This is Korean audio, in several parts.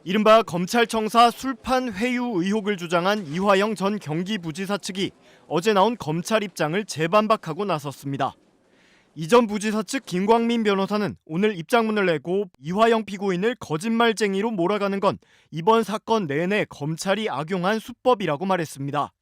이른바 검찰청사 술판 회유 의혹을 주장한 이화영 전 경기부지사 측이 어제 나온 검찰 입장을 재반박하고 나섰습니다. 이 전 부지사 측 김광민 변호사는 오늘 입장문을 내고 이화영 피고인을 거짓말쟁이로 몰아가는 건 이번 사건 내내 검찰이 악용한 수법이라고 말했습니다.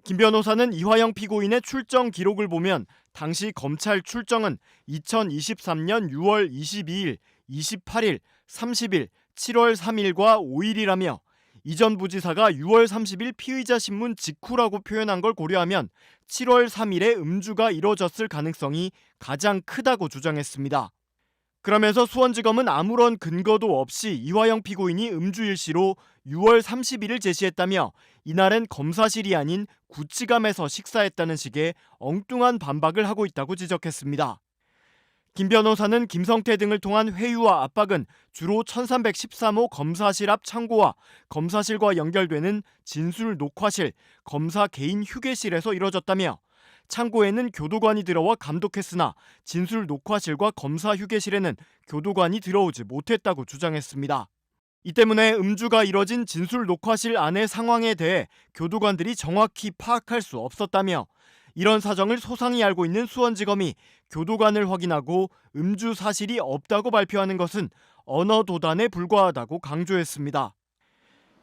김 변호사는 이화영 피고인의 출정 기록을 보면 당시 검찰 출정은 2023년 6월 22일, 28일, 30일, 7월 3일과 5일이라며 이 전 부지사가 6월 30일 피의자 신문 직후라고 표현한 걸 고려하면 7월 3일에 음주가 이뤄졌을 가능성이 가장 크다고 주장했습니다. 그러면서 수원지검은 아무런 근거도 없이 이화영 피고인이 음주 일시로 6월 30일을 제시했다며 이날은 검사실이 아닌 구치감에서 식사했다는 식의 엉뚱한 반박을 하고 있다고 지적했습니다. 김 변호사는 김성태 등을 통한 회유와 압박은 주로 1313호 검사실 앞 창고와 검사실과 연결되는 진술 녹화실, 검사 개인 휴게실에서 이뤄졌다며 창고에는 교도관이 들어와 감독했으나 진술 녹화실과 검사 휴게실에는 교도관이 들어오지 못했다고 주장했습니다. 이 때문에 음주가 이뤄진 진술 녹화실 안의 상황에 대해 교도관들이 정확히 파악할 수 없었다며 이런 사정을 소상히 알고 있는 수원지검이 교도관을 확인하고 음주 사실이 없다고 발표하는 것은 언어도단에 불과하다고 강조했습니다.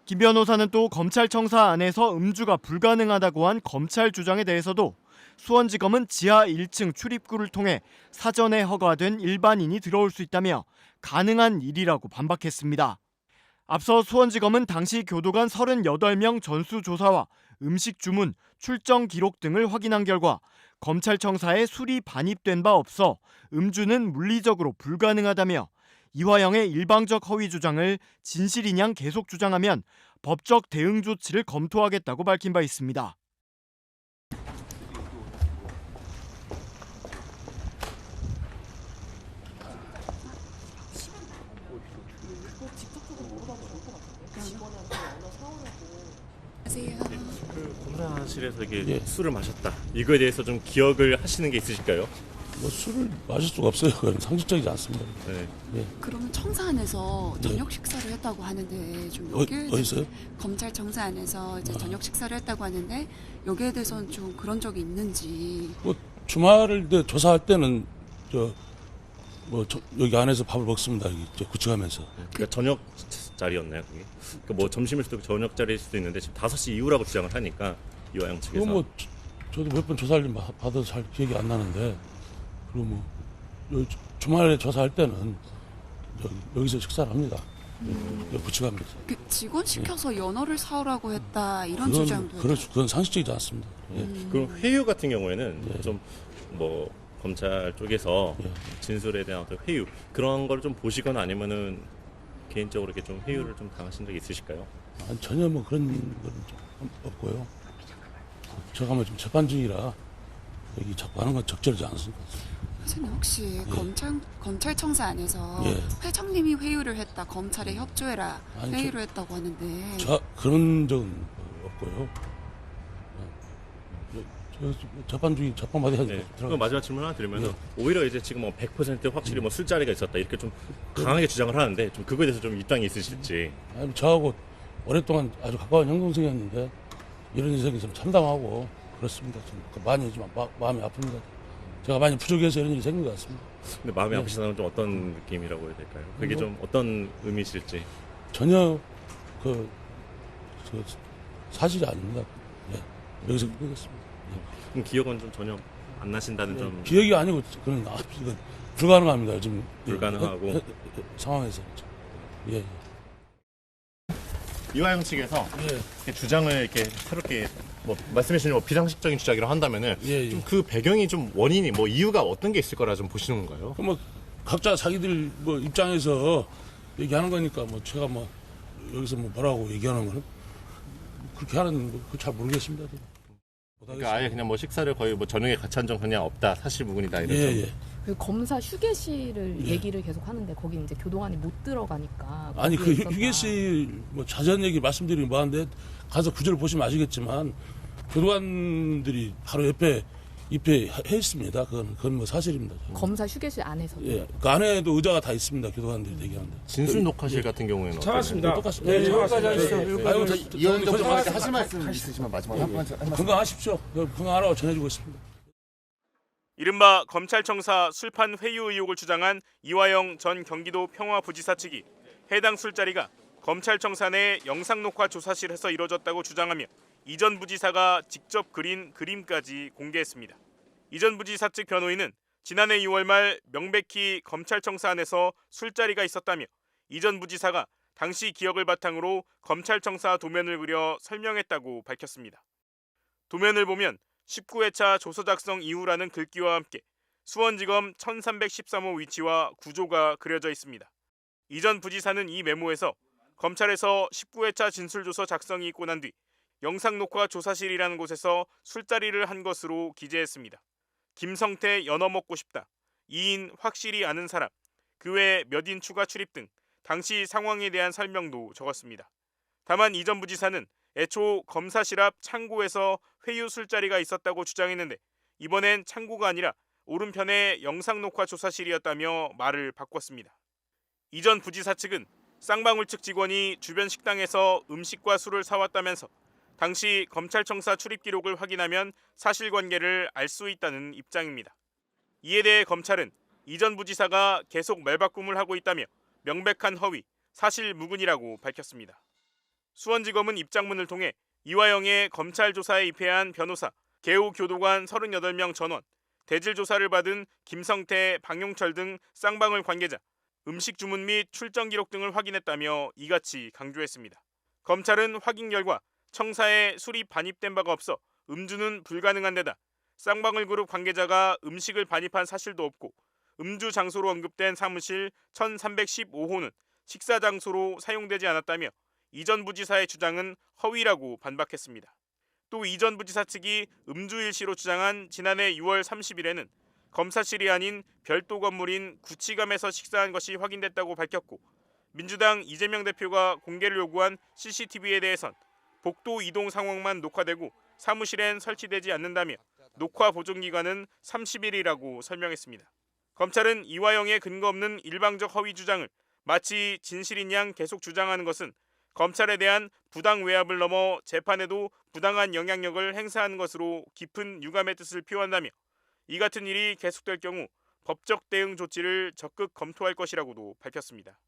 김 변호사는 또 검찰청사 안에서 음주가 불가능하다고 한 검찰 주장에 대해서도 수원지검은 지하 1층 출입구를 통해 사전에 허가된 일반인이 들어올 수 있다며 가능한 일이라고 반박했습니다. 앞서 수원지검은 당시 교도관 38명 전수조사와 음식 주문, 출정 기록 등을 확인한 결과 검찰청사에 술이 반입된 바 없어 음주는 물리적으로 불가능하다며 이화영의 일방적 허위 주장을 진실이냥 계속 주장하면 법적 대응 조치를 검토하겠다고 밝힌 바 있습니다. 검사실에서 이게 술을 마셨다. 이거에 대해서 좀 기억을 하시는 게 있으실까요? 뭐 술을 마실 수가 없어요. 그건 상식적이지 않습니다. 네. 예. 그러면 청사 안에서 저녁 식사를 했다고 하는데 좀 여기에 어디서요? 검찰 청사 안에서 이제 저녁 식사를 했다고 하는데 여기에 대해서는 좀 그런 적이 있는지. 뭐 주말을 조사할 때는 여기 안에서 밥을 먹습니다. 여기 구치하면서. 그러니까 저녁 자리였나요, 그게? 그러니까 뭐 점심일 수도 있고 저녁 자리일 수도 있는데 지금 5시 이후라고 주장을 하니까 이화영 측에서. 그거 뭐 저도 몇 번 조사를 받아서 잘 기억이 안 나는데 그리고 뭐 주말에 조사할 때는 여기서 식사를 합니다. 구치하면서. 그 직원 시켜서 연어를 사오라고 했다 이런 주장도. 그건 상식적이지 않습니다. 예. 그럼 회유 같은 경우에는 좀 뭐 검찰 쪽에서 진술에 대한 어떤 회유 그런 걸 좀 보시거나 아니면은 개인적으로 이렇게 좀 회유를 좀 당하신 적이 있으실까요? 아니, 전혀 뭐 그런 건 좀 없고요. 제가 뭐 좀 재판 중이라 여기 자꾸 하는 건 적절하지 않습니다. 선생님 혹시 검찰청사 안에서 회장님이 회유를 했다, 검찰에 협조해라 회유를 했다고 하는데. 그런 적은 없고요. 재판 중에 재판마다 해야 네. 그럼 마지막 질문 하나 드리면 오히려 이제 지금 뭐 100% 확실히 뭐 술자리가 있었다 이렇게 좀 강하게 주장을 하는데 좀 그거에 대해서 좀 입당이 있으실지. 아니, 저하고 오랫동안 아주 가까운 형동생이었는데 이런 인생이 좀 참담하고 그렇습니다. 좀 많이 좀 마음이 아픕니다. 제가 많이 부족해서 이런 일이 생긴 것 같습니다. 근데 마음이 아프시다는 건 좀 어떤 느낌이라고 해야 될까요? 그게 좀 어떤 의미실지. 전혀 사실이 아닙니다. 여기서 끊겠습니다. 그럼 기억은 좀 전혀 안 나신다는 점. 기억이 아니고 그건 이건 불가능합니다. 지금 불가능하고 상황에서. 예. 이화영 측에서 주장을 이렇게 새롭게 뭐 말씀해 주신 뭐 비상식적인 주장이라고 한다면은 좀 그 배경이 좀 원인이 뭐 이유가 어떤 게 있을 거라 좀 보시는 건가요? 뭐 각자 자기들 뭐 입장에서 얘기하는 거니까 뭐 제가 뭐 여기서 뭐 뭐라고 얘기하는 거는 그렇게 하는 거 잘 모르겠습니다. 그러니까 아예 그냥 뭐 식사를 거의 뭐 저녁에 같이 한 적 그냥 없다 사실무근이다 이런. 그 검사 휴게실을 얘기를 계속 하는데 거기 이제 교도관이 못 들어가니까. 아니 그 휴게실 뭐 자세한 얘기 말씀드리면 뭐한데 가서 구절을 보시면 아시겠지만 교도관들이 바로 옆에 입회해 있습니다. 그건 뭐 사실입니다. 검사 휴게실 안에서. 예, 그 안에도 의자가 다 있습니다. 교도관들이 대기하는데. 진술 녹화실 같은 경우에는 찾았습니다. 똑같습니다. 네, 찾았습니다. 아이고, 이현정 정한테 하실 말씀 있으시면 마지막에 한 말씀. 건강하십시오. 건강하라고 전해주고 있습니다. 이른바 검찰청사 술판 회유 의혹을 주장한 이화영 전 경기도 평화부지사 측이 해당 술자리가 검찰청사 내 영상녹화 조사실에서 이뤄졌다고 주장하며 이 전 부지사가 직접 그린 그림까지 공개했습니다. 이 전 부지사 측 변호인은 지난해 6월 말 명백히 검찰청사 안에서 술자리가 있었다며 이 전 부지사가 당시 기억을 바탕으로 검찰청사 도면을 그려 설명했다고 밝혔습니다. 도면을 보면 19회차 조서 작성 이후라는 글귀와 함께 수원지검 1313호 위치와 구조가 그려져 있습니다. 이 전 부지사는 이 메모에서 검찰에서 19회차 진술조서 작성이 있고 난 뒤 영상녹화 조사실이라는 곳에서 술자리를 한 것으로 기재했습니다. 김성태 연어 먹고 싶다. 2인 확실히 아는 사람. 그 외 몇 인 추가 출입 등 당시 상황에 대한 설명도 적었습니다. 다만 이 전 부지사는 애초 검사실 앞 창고에서 회유 술자리가 있었다고 주장했는데 이번엔 창고가 아니라 오른편에 영상녹화 조사실이었다며 말을 바꿨습니다. 이 전 부지사 측은 쌍방울 측 직원이 주변 식당에서 음식과 술을 사왔다면서 당시 검찰청사 출입 기록을 확인하면 사실관계를 알 수 있다는 입장입니다. 이에 대해 검찰은 이 전 부지사가 계속 말바꿈을 하고 있다며 명백한 허위, 사실무근이라고 밝혔습니다. 수원지검은 입장문을 통해 이화영의 검찰 조사에 입회한 변호사, 개호교도관 38명 전원, 대질 조사를 받은 김성태, 방용철 등 쌍방울 관계자, 음식 주문 및 출정 기록 등을 확인했다며 이같이 강조했습니다. 검찰은 확인 결과 청사에 술이 반입된 바가 없어 음주는 불가능한 데다 쌍방울 그룹 관계자가 음식을 반입한 사실도 없고 음주 장소로 언급된 사무실 1315호는 식사 장소로 사용되지 않았다며 이 전 부지사의 주장은 허위라고 반박했습니다. 또 이 전 부지사 측이 음주 일시로 주장한 지난해 6월 30일에는 검사실이 아닌 별도 건물인 구치감에서 식사한 것이 확인됐다고 밝혔고 민주당 이재명 대표가 공개를 요구한 CCTV에 대해선 복도 이동 상황만 녹화되고 사무실엔 설치되지 않는다며 녹화 보존 기간은 30일이라고 설명했습니다. 검찰은 이화영의 근거 없는 일방적 허위 주장을 마치 진실인 양 계속 주장하는 것은 검찰에 대한 부당 외압을 넘어 재판에도 부당한 영향력을 행사하는 것으로 깊은 유감의 뜻을 표한다며 이 같은 일이 계속될 경우 법적 대응 조치를 적극 검토할 것이라고도 밝혔습니다.